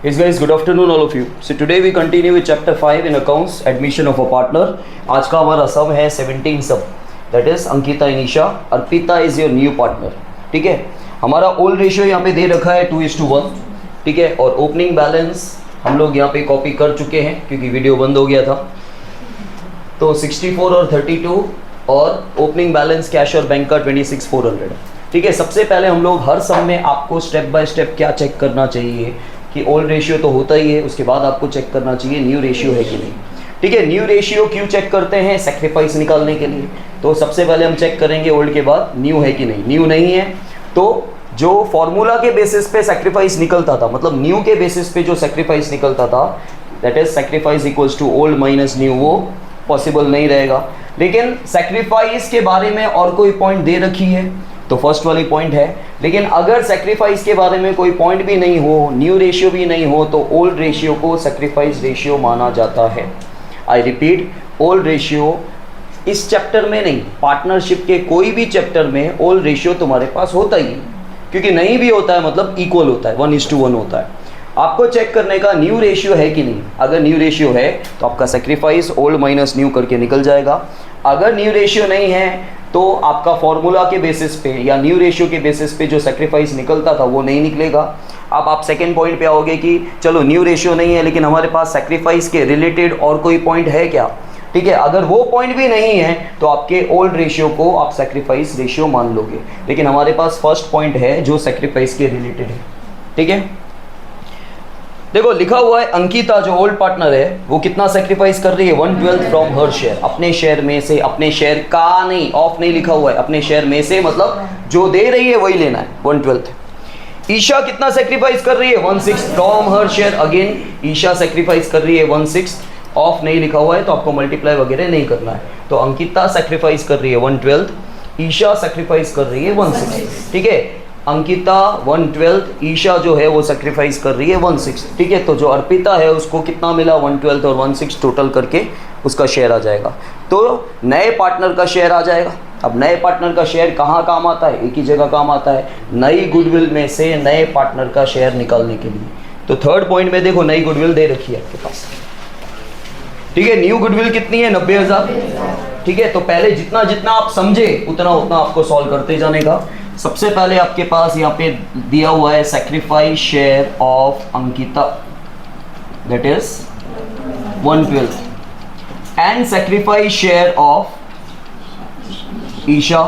Yes guys, good afternoon all of you. So today we continue with chapter 5 in accounts, admission of a partner. आज का हमारा सम है 17 सम, that is Ankita इनिशा, Arpita is your new partner. ठीक है, हमारा old ratio यहाँ पे दे रखा है 2:1. ठीक है, और ओपनिंग बैलेंस हम लोग यहाँ पे कॉपी कर चुके हैं क्योंकि वीडियो बंद हो गया था. तो 64 और 32 और ओपनिंग बैलेंस कैश और बैंक का 26,400. ठीक है, सबसे पहले हम लोग हर सम में आपको स्टेप बाय स्टेप क्या चेक करना चाहिए कि ओल्ड रेशियो तो होता ही है, उसके बाद आपको चेक करना चाहिए न्यू रेशियो है कि नहीं. ठीक है, न्यू रेशियो क्यों चेक करते हैं? सेक्रीफाइस निकालने के लिए. तो सबसे पहले हम चेक करेंगे ओल्ड के बाद न्यू है कि नहीं. न्यू नहीं है तो जो फॉर्मूला के बेसिस पे सेक्रीफाइस निकलता था, मतलब न्यू के बेसिस पे जो सेक्रीफाइस निकलता था, that is sacrifice equals to old minus new, वो पॉसिबल नहीं रहेगा. लेकिन सेक्रीफाइस के बारे में और कोई पॉइंट दे रखी है तो फर्स्ट वाली पॉइंट है. लेकिन अगर सेक्रीफाइस के बारे में कोई पॉइंट भी नहीं हो, न्यू रेशियो भी नहीं हो, तो ओल्ड रेशियो को सेक्रीफाइस रेशियो माना जाता है. आई रिपीट, ओल्ड रेशियो इस चैप्टर में नहीं, पार्टनरशिप के कोई भी चैप्टर में ओल्ड रेशियो तुम्हारे पास होता ही, क्योंकि नहीं भी होता है मतलब इक्वल होता है, 1:1 होता है. आपको चेक करने का न्यू रेशियो है कि नहीं. अगर न्यू रेशियो है तो आपका सेक्रीफाइस ओल्ड माइनस न्यू करके निकल जाएगा. अगर न्यू रेशियो नहीं है तो आपका फॉर्मूला के बेसिस पे या न्यू रेशियो के बेसिस पे जो सेक्रीफाइस निकलता था वो नहीं निकलेगा. अब आप सेकंड पॉइंट पे आओगे कि चलो न्यू रेशियो नहीं है लेकिन हमारे पास सेक्रीफाइस के रिलेटेड और कोई पॉइंट है क्या. ठीक है, अगर वो पॉइंट भी नहीं है तो आपके ओल्ड रेशियो को आप सेक्रीफाइस रेशियो मान लोगे. लेकिन हमारे पास फर्स्ट पॉइंट है जो सेक्रीफाइस के रिलेटेड है. ठीक है, देखो लिखा हुआ है अंकिता जो ओल्ड पार्टनर है वो कितना सेक्रीफाइस कर रही है, 1/12 फ्रॉम हर शेयर. अपने शेयर में से, अपने शेयर का नहीं, ऑफ नहीं लिखा हुआ है, अपने शेयर में से मतलब जो दे रही है वही लेना है, 1/12. ईशा कितना सेक्रीफाइस कर रही है, 1/6 from her share. Again Isha sacrifice कर रही है 1/6, ऑफ नहीं लिखा हुआ है तो आपको मल्टीप्लाई वगैरह नहीं करना है. तो अंकिता सेक्रीफाइस कर रही है 1/12, ईशा सेक्रीफाइस कर रही है 1/6. ठीक है, अंकिता 1/12, ईशा जो है वो सेक्रीफाइस कर रही है 1/6. ठीक है, तो जो अर्पिता है उसको कितना मिला, 1/12 और 1/6 टोटल करके उसका शेयर आ जाएगा. तो नए पार्टनर का शेयर आ जाएगा. अब नए पार्टनर का शेयर कहाँ काम आता है, एक ही जगह काम आता है, नई गुडविल में से नए पार्टनर का शेयर निकालने के लिए. तो थर्ड पॉइंट में देखो नई गुडविल दे रखी है आपके पास. ठीक है, न्यू गुडविल कितनी है, 90,000. ठीक है, तो पहले जितना जितना आप समझे उतना उतना आपको सॉल्व करते जाने का. सबसे पहले आपके पास यहाँ पे दिया हुआ है sacrifice share of Ankita, that is 1/12, and sacrifice share of Isha,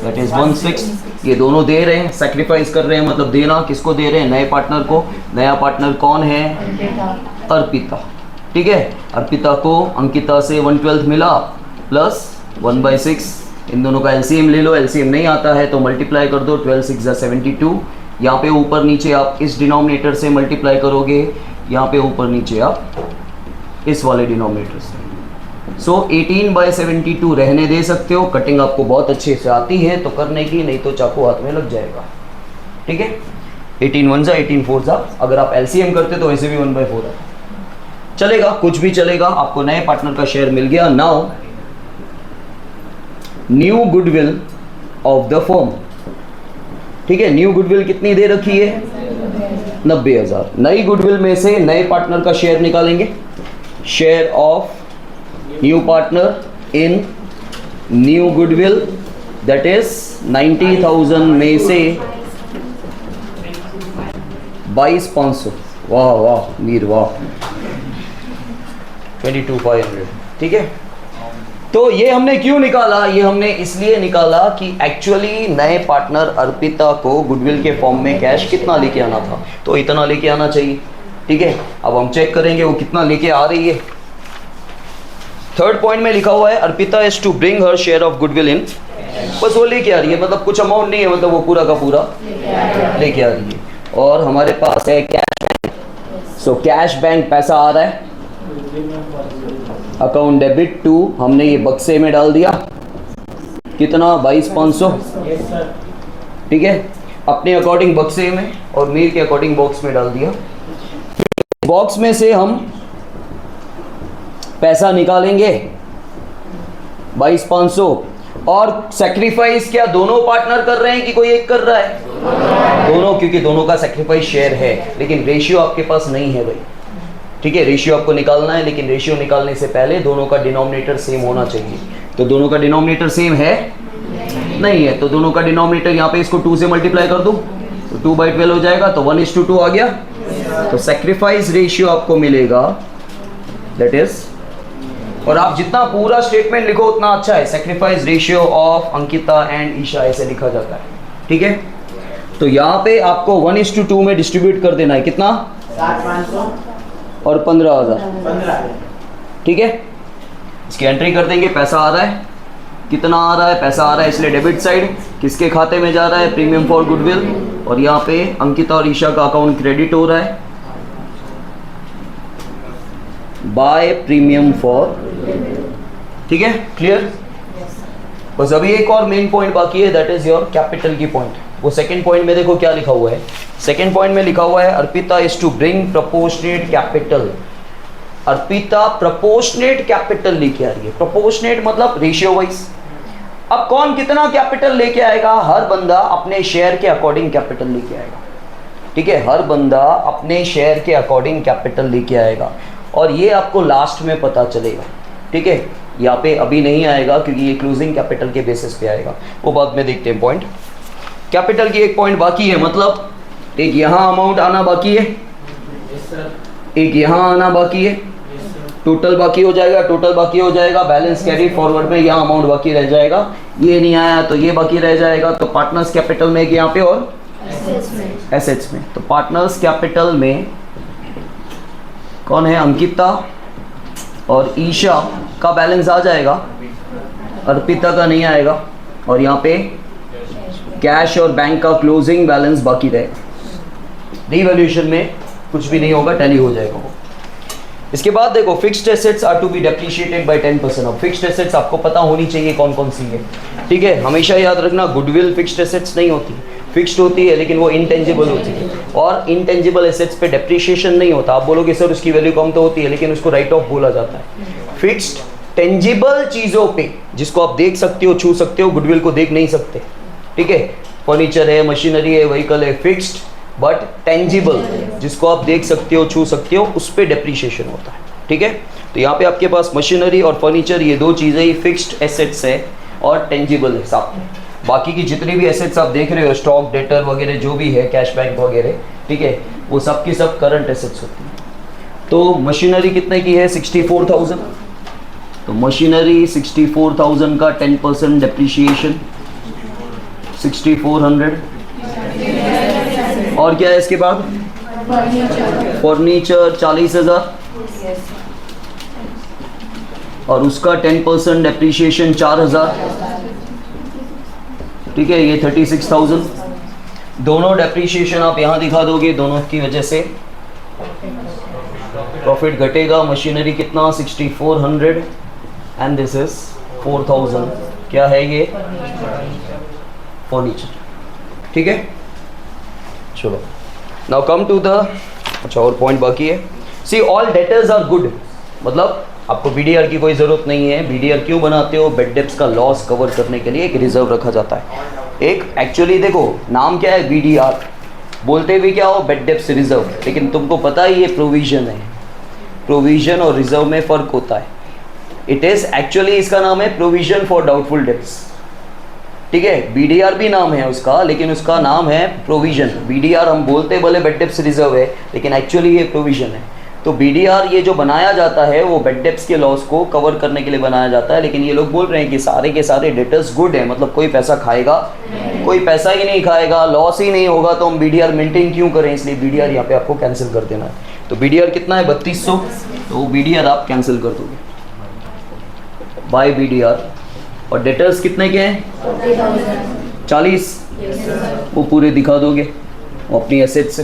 that is 1/6. ये दोनों दे रहे हैं, सेक्रीफाइस कर रहे हैं, मतलब देना किसको दे रहे हैं, नए पार्टनर को. नया पार्टनर कौन है, अर्पिता. ठीक है, अर्पिता को अंकिता से 1/12 मिला प्लस 1/6. इन दोनों का एलसीएम ले लो, एलसीएम नहीं आता है तो मल्टीप्लाई कर दो, 12×6 = 72. यहाँ पे ऊपर नीचे आप इस डिनोमिनेटर से मल्टीप्लाई करोगे, यहाँ पे ऊपर नीचे आप इस वाले डिनोमिनेटर से. सो 18/72 रहने दे सकते हो. कटिंग आपको बहुत अच्छे से आती है तो करने की, नहीं तो चाकू हाथ में लग जाएगा. ठीक है, 18 × 1 = 18 4 = अगर आप एलसीएम करते तो वैसे भी 1/4 है, चलेगा, कुछ भी चलेगा. आपको नए पार्टनर का शेयर मिल गया. Now new goodwill of the firm. ठीक है, न्यू गुडविल कितनी दे रखी है, 90,000. नई गुडविल में से नए पार्टनर का शेयर निकालेंगे. Share of new partner in new goodwill, that is 90,000 में से 22,500. वाह वाह मीर वाह, 22,500. ठीक है, तो ये हमने क्यों निकाला, ये हमने इसलिए निकाला कि एक्चुअली नए पार्टनर अर्पिता को गुडविल के फॉर्म में कैश कितना लेके आना था, तो इतना लेके आना चाहिए. ठीक है, अब हम चेक करेंगे वो कितना लेके आ रही है. थर्ड पॉइंट में लिखा हुआ है Arpita is to bring her share of goodwill in, बस वो लेके आ रही है, मतलब कुछ अमाउंट नहीं है, मतलब वो पूरा का पूरा लेके आ रही है. और हमारे पास है cash bank. So cash bank पैसा आ रहा है, अकाउंट डेबिट टू, हमने ये बक्से में डाल दिया, कितना 22,500. ठीक है, अपने अकॉर्डिंग बक्से में और मीर के अकॉर्डिंग बॉक्स में डाल दिया. बॉक्स में से हम पैसा निकालेंगे 22,500. और सेक्रीफाइस क्या दोनों पार्टनर कर रहे हैं कि कोई एक कर रहा है? दोनों, क्योंकि दोनों का सेक्रीफाइस शेयर है, लेकिन रेशियो आपके पास नहीं है भाई। ठीक है, रेशियो आपको निकालना है, लेकिन रेशियो निकालने से पहले दोनों का डिनोमिनेटर सेम होना चाहिए। तो दोनों का डिनोमिनेटर सेम है? नहीं है, तो दोनों का डिनोमिनेटर यहाँ पे इसको 2 से मल्टीप्लाई कर दूं तो 2/12 हो जाएगा, तो 1:2 आ गया। तो सेक्रीफाइस रेशियो आपको मिलेगा दैट इज, और आप जितना पूरा स्टेटमेंट लिखो उतना अच्छा है। Sacrifice ratio of Ankita and Isha ऐसे लिखा जाता है। ठीक है, तो यहाँ पे आपको 1:2 में डिस्ट्रीब्यूट कर देना है। कितना? 500 और 15,000। 15। ठीक है, इसकी एंट्री कर देंगे। पैसा आ रहा है, कितना आ रहा है? पैसा आ रहा है, इसलिए डेबिट साइड किसके खाते में जा रहा है? Premium for goodwill. और यहाँ पे अंकिता और ईशा का अकाउंट क्रेडिट हो रहा है बाय प्रीमियम फॉर। ठीक है, क्लियर? बस अभी एक और मेन पॉइंट बाकी है, दैट इज योर कैपिटल की पॉइंट। वो सेकंड पॉइंट में देखो क्या लिखा हुआ है। सेकंड पॉइंट में लिखा हुआ है Arpita is to bring proportionate capital. Arpita proportionate capital लेके आ रही है। प्रोपोर्शनेट मतलब रेशियो वाइज। अब कौन कितना कैपिटल लेके आएगा? हर बंदा अपने शेयर के अकॉर्डिंग कैपिटल लेके आएगा। ठीक है, हर बंदा अपने शेयर के अकॉर्डिंग कैपिटल लेके आएगा, और ये आपको लास्ट में पता चलेगा। ठीक है, यहाँ पे अभी नहीं आएगा क्योंकि ये क्लोजिंग कैपिटल के बेसिस पे आएगा, वो बाद में देखते हैं। पॉइंट कैपिटल की एक पॉइंट बाकी है, मतलब एक यहाँ अमाउंट आना बाकी है, एक यहाँ आना बाकी है। टोटल बाकी हो जाएगा, टोटल बाकी हो जाएगा, बैलेंस कैरी फॉरवर्ड में यहाँ अमाउंट बाकी रह जाएगा। ये नहीं आया तो ये बाकी रह जाएगा। तो पार्टनर्स कैपिटल में एक यहाँ पे और एसेट्स में। तो पार्टनर्स कैपिटल में कौन है? अंकिता और ईशा का बैलेंस आ जाएगा, अर्पिता का नहीं आएगा। और यहाँ पे कैश और बैंक का क्लोजिंग बैलेंस बाकी रहेगा। रीवैल्यूएशन में कुछ भी नहीं होगा, टैली हो जाएगा वो। इसके बाद देखो fixed assets are to be depreciated by 10%। अब फिक्स्ड एसेट्स आपको पता होनी चाहिए कौन कौन सी है। ठीक है, हमेशा याद रखना गुडविल फिक्स्ड एसेट्स नहीं होती, फिक्स्ड होती है, लेकिन वो इंटेंजिबल होती है। और इंटेंजिबल एसेट्स पे डेप्रिशिएशन नहीं होता। आप बोलोगे सर उसकी वैल्यू कम तो होती है, लेकिन उसको राइट ऑफ बोला जाता है। फिक्स्ड टेंजिबल चीज़ों पे, जिसको आप देख सकते हो, छू सकते हो, गुडविल को देख नहीं सकते। ठीक है, फर्नीचर है, मशीनरी है, व्हीकल है, फिक्स्ड बट टेंजिबल, जिसको आप देख सकते हो, छू सकते हो, उस पर डेप्रीशिएशन होता है। ठीक है, तो यहाँ पे आपके पास मशीनरी और फर्नीचर, ये दो चीज़ें ही फिक्स्ड एसेट्स है और टेंजिबल है साथ में। बाकी की जितनी भी एसेट्स आप देख रहे हो, स्टॉक, डेटर वगैरह जो भी है, कैश बैंक वगैरह, ठीक है, वो सब की सब करंट एसेट्स होती है। तो मशीनरी कितने की है? 64,000। तो मशीनरी 64,000 का 10% डेप्रीशिएशन 6400। और क्या है इसके बाद? फर्नीचर 40,000 और उसका 10% डेप्रीशिएशन 4,000। ठीक है, ये 36,000। दोनों डेप्रीशिएशन आप यहाँ दिखा दोगे, दोनों की वजह से प्रॉफिट घटेगा। मशीनरी कितना? 6400 एंड दिस इज 4000। क्या है ये? फर्नीचर। ठीक है, चलो नाउ कम टू द, अच्छा और पॉइंट बाकी है। See all debtors are good, मतलब आपको बीडीआर की कोई ज़रूरत नहीं है। बीडीआर क्यों बनाते हो? बेड डेप्स का लॉस कवर करने के लिए एक रिजर्व रखा जाता है। एक एक्चुअली देखो नाम क्या है बीडीआर, बोलते भी क्या हो? बेड डेप्स रिजर्व, लेकिन तुमको पता ही ये प्रोविजन है। प्रोविजन और रिजर्व में फ़र्क होता है। इट इज़ एक्चुअली, इसका नाम है प्रोविजन फॉर डाउटफुल डेप्स। ठीक है, बीडीआर भी नाम है उसका, लेकिन उसका नाम है प्रोविजन। बीडीआर हम बोलते भले बेड डेप्स रिजर्व है, लेकिन एक्चुअली ये प्रोविजन है। तो बीडीआर ये जो बनाया जाता है वो बेड डेप्स के लॉस को कवर करने के लिए बनाया जाता है। लेकिन ये लोग बोल रहे हैं कि सारे के सारे डेटर्स गुड है, मतलब कोई पैसा खाएगा, कोई पैसा ही नहीं खाएगा, लॉस ही नहीं होगा, तो हम बीडीआर मेंटेन क्यों करें? इसलिए बीडीआर यहाँ पे आपको कैंसिल कर देना है। तो बीडीआर कितना है? 3200। तो वो बीडीआर आप कैंसिल कर दोगे बाय बीडीआर। और डेटर्स कितने के हैं? 40। वो पूरे दिखा दोगे अपनी एसेट से।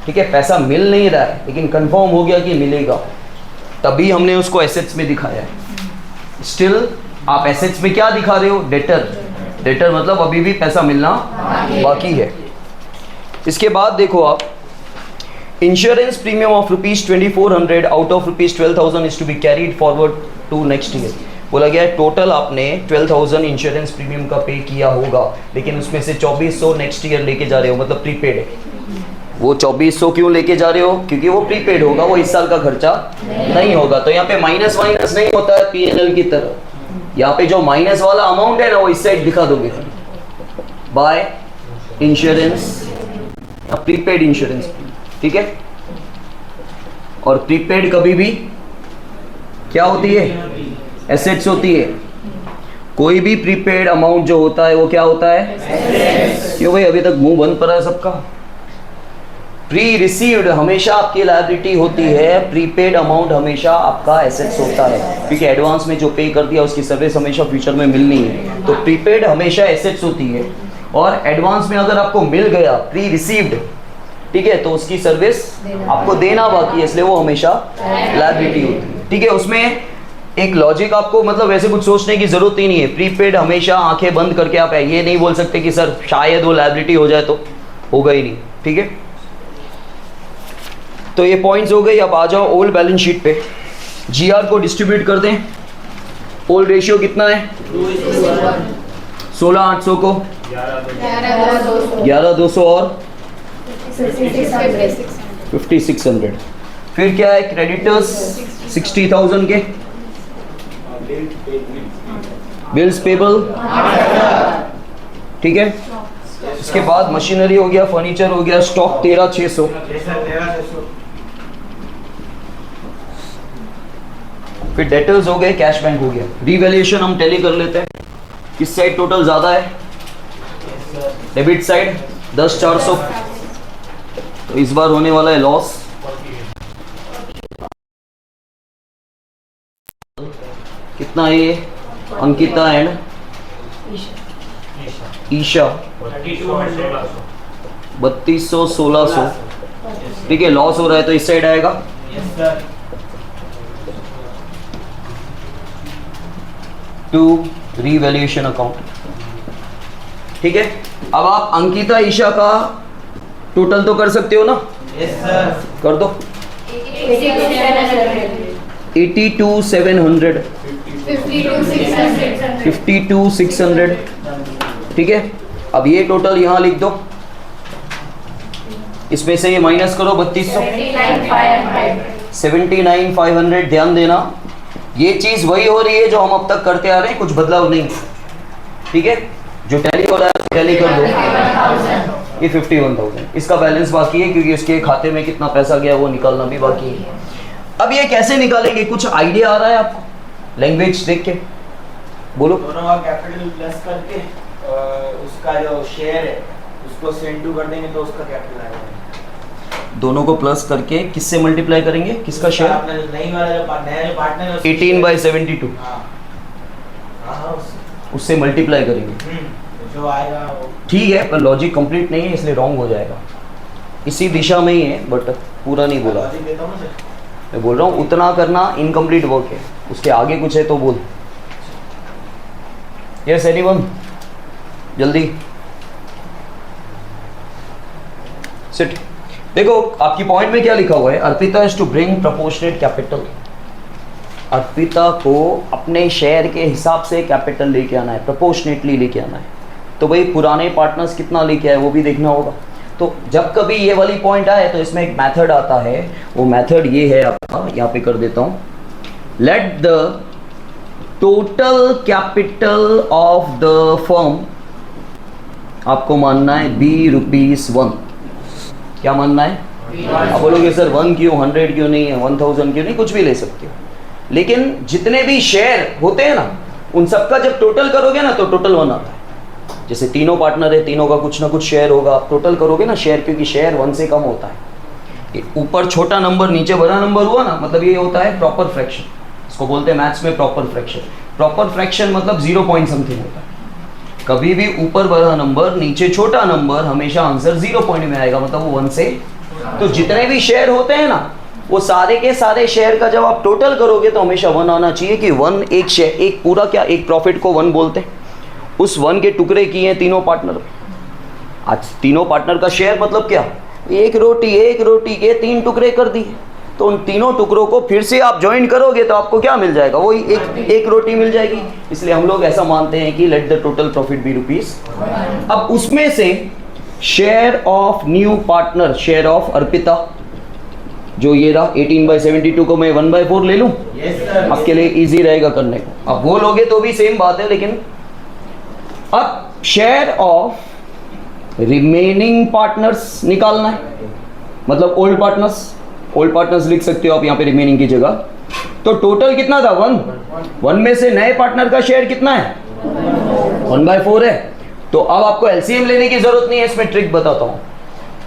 ठीक है, पैसा मिल नहीं रहा है, लेकिन कंफर्म हो गया कि मिलेगा, तभी हमने उसको एसेट्स में दिखाया है। स्टिल आप एसेट्स में क्या दिखा रहे हो? डेटर। डेटर मतलब अभी भी पैसा मिलना बाकी है। इसके बाद देखो आप, insurance premium of ₹2400 out of ₹12,000 is to be carried forward to next year. बोला गया है टोटल आपने 12,000 इंश्योरेंस प्रीमियम का पे किया होगा, लेकिन उसमें से 2400 नेक्स्ट ईयर लेके जा रहे हो, मतलब प्रीपेड है। वो 2400 क्यों लेके जा रहे हो? क्योंकि वो प्रीपेड होगा, वो इस साल का खर्चा नहीं होगा। तो यहाँ पे माइनस माइनस नहीं होता है P&L की तरह। यहाँ पे जो माइनस वाला अमाउंट है ना, वो इस साइड दिखा दोगे बाय इंश्योरेंस, प्रीपेड इंश्योरेंस, ठीक है। और प्रीपेड कभी भी क्या होती है? एसेट्स होती है। कोई भी प्रीपेड अमाउंट जो होता है वो क्या होता है? क्यों भाई, अभी तक मुंह बंद पड़ा है सबका? प्री रिसीव्ड हमेशा आपकी लायबिलिटी होती है, प्रीपेड अमाउंट हमेशा आपका एसेट्स होता है, क्योंकि एडवांस में जो पे कर दिया उसकी सर्विस हमेशा फ्यूचर में मिलनी है। तो प्रीपेड हमेशा एसेट्स होती है, और एडवांस में अगर आपको मिल गया प्री रिसीव्ड, ठीक है, तो उसकी सर्विस आपको देना बाकी है, इसलिए वो हमेशा लायबिलिटी होती है, ठीक है। उसमें एक लॉजिक आपको, मतलब वैसे कुछ सोचने की जरूरत ही नहीं है। प्रीपेड हमेशा आंखें बंद करके आप ये नहीं बोल सकते कि सर शायद वो लायबिलिटी हो जाए, तो होगा ही नहीं, ठीक है। तो ये पॉइंट्स हो गई। अब आ जाओ ओल्ड बैलेंस शीट पे। जीआर को डिस्ट्रीब्यूट कर दें। ओल्ड रेशियो कितना है? 16,800 को 11,200 और 5,600। फिर क्या है? क्रेडिटर्स 60,000 के, बिल्स पेबल, ठीक है। इसके बाद मशीनरी हो गया, फर्नीचर हो गया, स्टॉक 13,600। फिर डेटर्स हो गए, कैश बैंक हो गया। रिवैल्यूएशन हम टैली कर लेते हैं। किस साइड टोटल ज्यादा है? डेबिट साइड 10,400, तो इस बार होने वाला है लॉस। कितना है ये? अंकिता एंड ईशा 3200 1600, ठीक है। लॉस हो रहा है तो इस साइड आएगा। टू रीवैल्यूएशन अकाउंट, ठीक है। अब आप अंकिता ईशा का टोटल तो कर सकते हो ना? Yes sir. कर दो। 82,700, 52,600, ठीक है। अब ये टोटल यहाँ लिख दो, इसमें से ये माइनस करो 3200, 79,500। ध्यान देना, ये चीज वही हो रही है जो हम अब तक करते आ रहे हैं, कुछ बदलाव नहीं, ठीक है। जो टैली हो रहा है टैली कर दो। ये 51,000 इसका बैलेंस बाकी है, क्योंकि उसके खाते में कितना पैसा गया वो निकालना भी बाकी है। अब ये कैसे निकालेंगे? कुछ आइडिया आ रहा है आपको? लैंग्वेज देख के बोलो। दोनों का कैपिटल प्लस करके उसका जो शेयर है उसको सेंड टू कर देंगे तो उसका कैपिटल आएगा। दोनों को प्लस करके किससे मल्टीप्लाई करेंगे? किसका शेयर? नहीं वाला जो नया जो पार्टनर है 18/72, उससे मल्टीप्लाई करेंगे, जो आएगा वो ठीक है। पर लॉजिक कंप्लीट नहीं है, इसलिए रॉन्ग हो जाएगा। इसी दिशा में ही है, बट पूरा नहीं बोला। लॉजिक देता हूं मुझे, मैं बोल रहा हूँ उतना करना इनकम्प्लीट वर्क है, उसके आगे कुछ है तो बोल। यस एनीवन, जल्दी सिट। देखो आपकी पॉइंट में क्या लिखा हुआ है? Arpita is to bring proportionate capital. Arpita को अपने शेयर के हिसाब से कैपिटल लेके आना है, प्रोपोर्शनेटली लेके आना है। तो भाई पुराने पार्टनर्स कितना लेके आए वो भी देखना होगा। तो जब कभी ये वाली पॉइंट आए तो इसमें एक मेथड आता है, वो मेथड ये है आपका, यहाँ पे कर देता हूँ। Late the total capital of the firm, आपको मानना है ₹1। क्या मानना है? आप बोलोगे सर 1 क्यों, 100 क्यों नहीं है, 1000 क्यों नहीं? कुछ भी ले सकते हो, लेकिन जितने भी शेयर होते हैं ना, उन सबका जब टोटल करोगे ना तो टोटल 1 आता है। जैसे तीनों पार्टनर है, तीनों का कुछ ना कुछ शेयर होगा, आप टोटल करोगे ना शेयर, क्योंकि शेयर 1 से कम होता है। ऊपर छोटा नंबर नीचे बड़ा नंबर हुआ ना, मतलब ये होता है प्रॉपर फ्रैक्शन। इसको बोलते हैं मैथ्स में प्रॉपर फ्रैक्शन। प्रॉपर फ्रैक्शन मतलब 0 पॉइंट समथिंग होता है। कभी भी ऊपर बड़ा नंबर नीचे छोटा नंबर, हमेशा आंसर 0 पॉइंट में आएगा, मतलब वो 1 से। तो जितने भी शेयर होते हैं ना, वो सारे के सारे शेयर का जब आप टोटल करोगे तो हमेशा 1 आना चाहिए, कि 1 एक शेयर, एक पूरा क्या, एक प्रॉफिट को 1 बोलते हैं। उस 1 के टुकड़े किए हैं तीनों पार्टनर। आज तीनों पार्टनर का शेयर मतलब क्या? एक रोटी के 3 टुकड़े कर दिए, तो उन तीनों टुकड़ों को फिर से आप ज्वाइन करोगे तो आपको क्या मिल जाएगा, वही एक रोटी मिल जाएगी। इसलिए हम लोग ऐसा मानते हैं कि let the total profit be rupees. अब उसमें से share of new partner, share of Arpita, जो ये रहा 18/72 को मैं 1/4 ले लूं, आपके लिए इजी रहेगा करने को। अब वो लोगे तो भी सेम बात है, लेकिन अब शेयर ऑफ रिमेनिंग पार्टनर्स निकालना है, मतलब ओल्ड पार्टनर्स लिख सकते हो आप यहाँ पे रिमेनिंग की जगह। तो टोटल कितना था 1 में से नए पार्टनर का शेयर कितना है 1/4 है। तो अब आपको एलसीएम लेने की जरूरत नहीं है, इसमें ट्रिक बताता हूँ।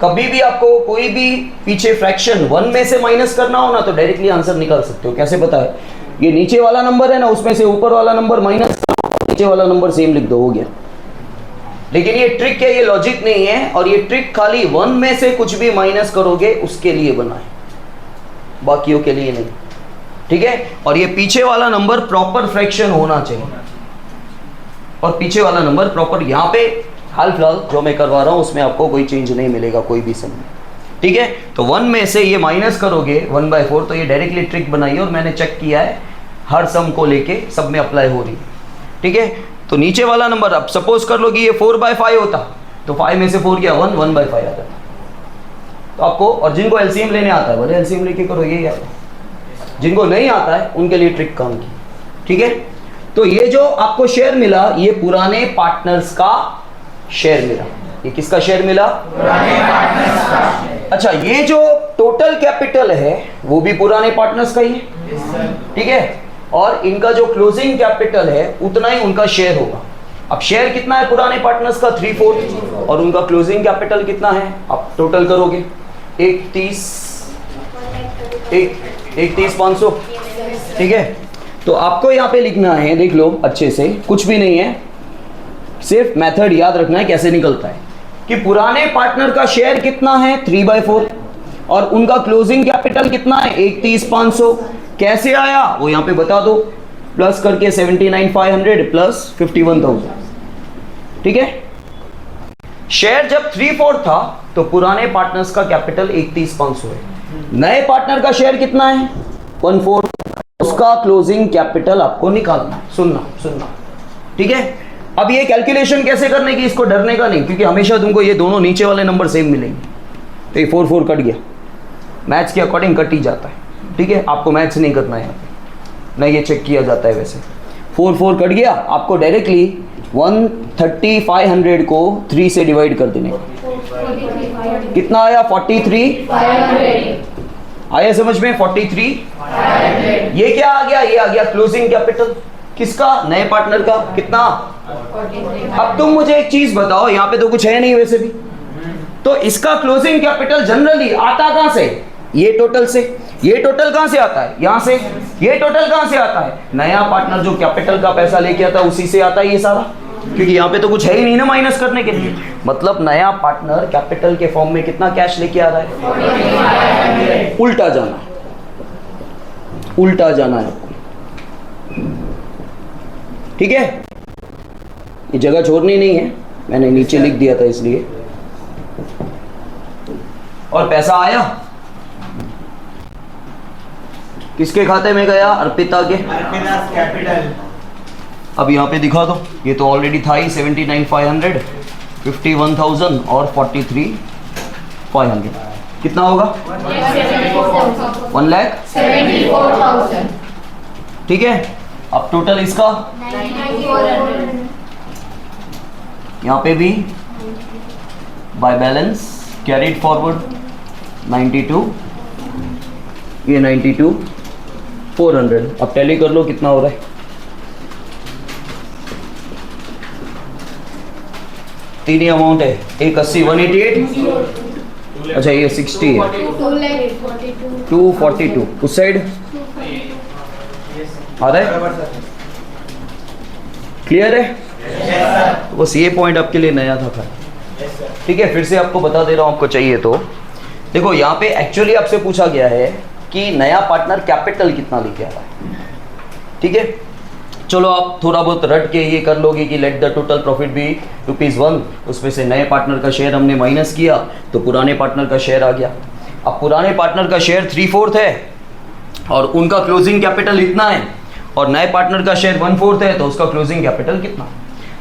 कभी भी आपको कोई भी पीछे फ्रैक्शन 1 में से माइनस करना हो ना, तो डायरेक्टली आंसर निकाल सकते हो। कैसे पता है, ये नीचे वाला नंबर है ना, उसमें से ऊपर वाला नंबर माइनस, नीचे वाला नंबर सेम लिख दो, हो गया। लेकिन ये ट्रिक है, ये लॉजिक नहीं है, और ये ट्रिक खाली 1 में से कुछ भी माइनस करोगे उसके लिए बना है, बाकियों के लिए नहीं, ठीक है। और ये पीछे वाला नंबर प्रॉपर फ्रैक्शन होना चाहिए, और पीछे वाला नंबर प्रॉपर, यहाँ पे हाल फिलहाल जो मैं करवा रहा हूं उसमें आपको कोई चेंज नहीं मिलेगा कोई भी सम में, ठीक है। तो 1 में से ये माइनस करोगे 1/4, तो ये डायरेक्टली ट्रिक बनाई है और मैंने चेक किया है, हर सम को लेके सब में अप्लाई हो रही है, ठीक है। तो नीचे वाला नंबर, अब सपोज कर लो कि ये 4/5 होता, तो 5 में से 4 गया 1/5 आ जाता। तो आपको, और जिनको एलसीएम लेने आता है बोले एलसीएम लेके करो, ये याद है। जिनको नहीं आता है उनके लिए ट्रिक काम की, ठीक है। तो ये जो आपको शेयर मिला, ये पुराने पार्टनर्स का शेयर मिला। ये किसका शेयर मिला, पुराने पार्टनर्स का। अच्छा, ये जो टोटल कैपिटल है वो भी पुराने पार्टनर्स का ही है, ठीक है। और इनका जो क्लोजिंग कैपिटल है उतना ही उनका शेयर होगा। अब शेयर कितना है पुराने पार्टनर्स का 3/4, और उनका क्लोजिंग कैपिटल कितना है, आप टोटल करोगे 31,500, ठीक है। तो आपको यहाँ पे लिखना है, देख लो अच्छे से, कुछ भी नहीं है, सिर्फ मेथड याद रखना है कैसे निकलता है, कि पुराने पार्टनर का शेयर कितना है 3/4, और उनका क्लोजिंग कैपिटल कितना है 31,500। कैसे आया वो यहाँ पे बता दो, प्लस करके 79,500 प्लस 51,000, ठीक है। शेयर जब 3/4 था तो पुराने पार्टनर्स का कैपिटल 31,500 है। नए पार्टनर का शेयर कितना है 1/4, उसका क्लोजिंग कैपिटल आपको निकालना है। सुनना, ठीक है। अब ये कैलकुलेशन कैसे करने की, इसको डरने का नहीं, क्योंकि हमेशा तुमको ये दोनों नीचे वाले नंबर सेम मिलेंगे। तो ये 4/4 कट गया, मैथ्स के अकॉर्डिंग कट ही जाता है, ठीक है। आपको मैथ्स नहीं करना है यहाँ पे, नहीं ये चेक किया जाता है वैसे। 4/4 कट गया, आपको डायरेक्टली 130,500 को 3 से डिवाइड कर देने, कितना आया 43,500 आया समझ में, 43,500। ये क्या आ गया, ये आ गया क्लोजिंग कैपिटल किसका, नए पार्टनर का, कितना। अब तुम मुझे एक चीज बताओ, यहाँ पे तो कुछ है नहीं वैसे भी, तो इसका क्लोजिंग कैपिटल जनरली आता कहां से, ये टोटल से। ये टोटल कहां से आता है, यहां से। ये टोटल कहां से आता है, नया पार्टनर जो कैपिटल का पैसा लेके आता है उसी से आता है ये सारा, क्योंकि यहाँ पे तो कुछ है ही नहीं ना माइनस करने के लिए। मतलब नया पार्टनर कैपिटल के फॉर्म में कितना कैश लेके आ रहा है, उल्टा जाना है आपको, ठीक है। ये जगह छोड़नी नहीं है, मैंने नीचे लिख दिया था इसलिए। और पैसा आया किसके खाते में गया, अर्पिता के, कैपिटल। अब यहाँ पे दिखा दो, ये तो ऑलरेडी था ही 79,500, 51,000 और 43,500, कितना होगा 1,74,000, ठीक है। अब टोटल इसका 9400, यहाँ पे भी बाय बैलेंस कैरीड फॉरवर्ड 92, ये 92,400। अब टैली कर लो कितना हो रहा है, तीन ही अमाउंट है, एक 80 188, अच्छा ये 60 है 242, उस साइड आ रहा है, क्लियर है। तो बस ये पॉइंट आपके लिए नया था, ठीक है। फिर से आपको बता दे रहा हूँ, आपको चाहिए तो देखो, यहाँ पे एक्चुअली आपसे पूछा गया है कि नया पार्टनर कैपिटल कितना लेके आ रहा है, ठीक है। चलो आप थोड़ा बहुत रट के ये कर लोगे कि let the total profit be ₹1, उसमें से नए पार्टनर का शेयर हमने माइनस किया तो पुराने पार्टनर का शेयर आ गया। अब पुराने पार्टनर का शेयर 3/4 है और उनका क्लोजिंग कैपिटल इतना है, और नए पार्टनर का शेयर 1/4 है, तो उसका क्लोजिंग कैपिटल कितना।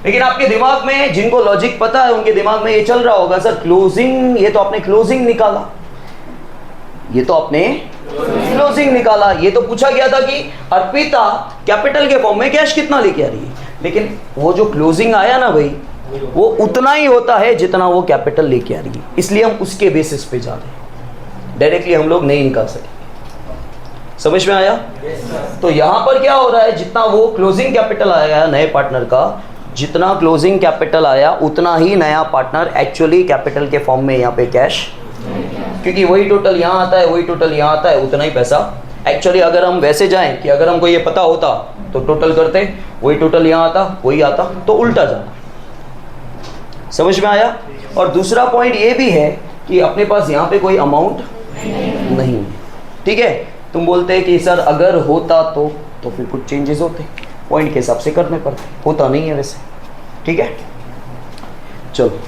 लेकिन आपके दिमाग में, जिनको लॉजिक पता है उनके दिमाग में ये चल रहा होगा, सर क्लोजिंग, ये तो आपने क्लोजिंग निकाला, ये तो आपने क्लोजिंग निकाला, ये तो पूछा गया था कि अर्पिता कैपिटल के फॉर्म में कैश कितना लेके आ रही है। लेकिन वो जो क्लोजिंग आया ना भाई, वो उतना ही होता है जितना वो कैपिटल लेके आ रही है, इसलिए हम उसके बेसिस पे जा रहे हैं, डायरेक्टली हम लोग नहीं निकाल सके। समझ में आया? तो यहां पर क्या हो रहा है, जितना वो क्लोजिंग कैपिटल आया नए पार्टनर का, जितना क्लोजिंग कैपिटल आया उतना ही नया पार्टनर एक्चुअली कैपिटल के फॉर्म में यहाँ पे कैश, क्योंकि वही टोटल यहाँ आता है, वही टोटल यहाँ आता है, उतना ही पैसा एक्चुअली। अगर हम वैसे जाएं कि अगर हमको ये पता होता तो टोटल करते, वही टोटल यहाँ आता, वही आता, तो उल्टा जाना। समझ में आया? और दूसरा पॉइंट ये भी है कि अपने पास यहाँ पे कोई अमाउंट नहीं है, ठीक है। तुम बोलते हैं कि सर अगर होता तो फिर कुछ चेंजेस होते, पॉइंट के हिसाब से करने पड़ते, होता नहीं है वैसे, ठीक है। चलो